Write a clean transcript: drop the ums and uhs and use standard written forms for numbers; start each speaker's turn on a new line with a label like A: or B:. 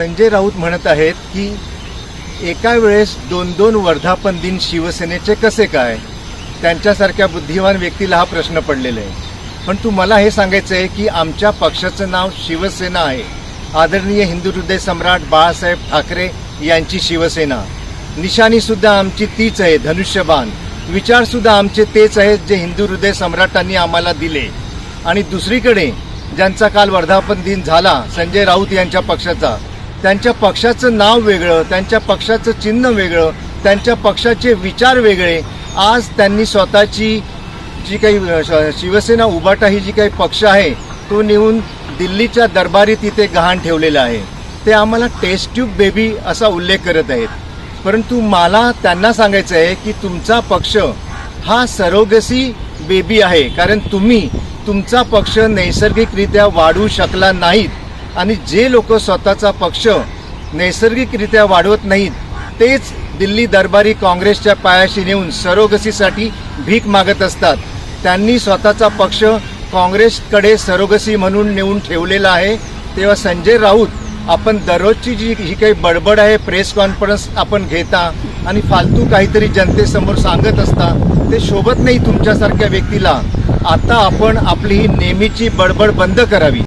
A: संजय राऊत म्हणत आहेत की एका वेळेस 2-2 वर्धापन दिन शिवसेनेचे कसे काय? त्यांच्यासारख्या बुद्धिमान व्यक्तीला हा प्रश्न पडलेला आहे। पण तू मला हे सांगायचं आहे की आमच्या पक्षाचं नाव शिवसेना आहे। आदरणीय हिंदू हृदय सम्राट बाळासाहेब ठाकरे यांची शिवसेना, निशाणी सुद्धा आमची तीच आहे, धनुष्यबाण। विचार सुद्धा आमचे तेच आहेत जे हिंदू हृदय सम्राटांनी आम्हाला दिले। आणि दुसरीकडे ज्यांचा काल वर्धापन दिन झाला संजय राऊत यांच्या पक्षाचा, त्यांच्या पक्षाचं नाव वेगळं, त्यांच्या पक्षाचं चिन्ह वेगळं, त्यांच्या पक्षाचे विचार वेगळे। आज त्यांनी स्वतःची जी काही शिवसेना उभाटा ही जी काही पक्ष आहे तो नेऊन दिल्लीच्या दरबारी तिथे गहाण ठेवलेला आहे। ते आम्हाला टेस्ट ट्यूब बेबी असा उल्लेख करत आहेत। परंतु मला त्यांना सांगायचं आहे की तुमचा पक्ष हा सरोगसी बेबी आहे, कारण तुम्ही तुमचा पक्ष नैसर्गिकरित्या वाढवू शकला नाहीत। आणि जे लोक स्वतःचा पक्ष नैसर्गिकरित्या वाढवत नाहीत तेच दिल्ली दरबारी काँग्रेसच्या पायाशी नेऊन सरोगसीसाठी भीक मागत असतात। त्यांनी स्वतःचा पक्ष काँग्रेसकडे सरोगसी म्हणून नेऊन ठेवलेला आहे। तेव्हा संजय राऊत, आपण दररोजची जी ही काही बडबड आहे, प्रेस कॉन्फरन्स आपण घेता आणि फालतू काहीतरी जनतेसमोर सांगत असता, ते शोभत नाही तुमच्यासारख्या व्यक्तीला। आता आपण आपली ही नेहमीची बडबड बंद करावी।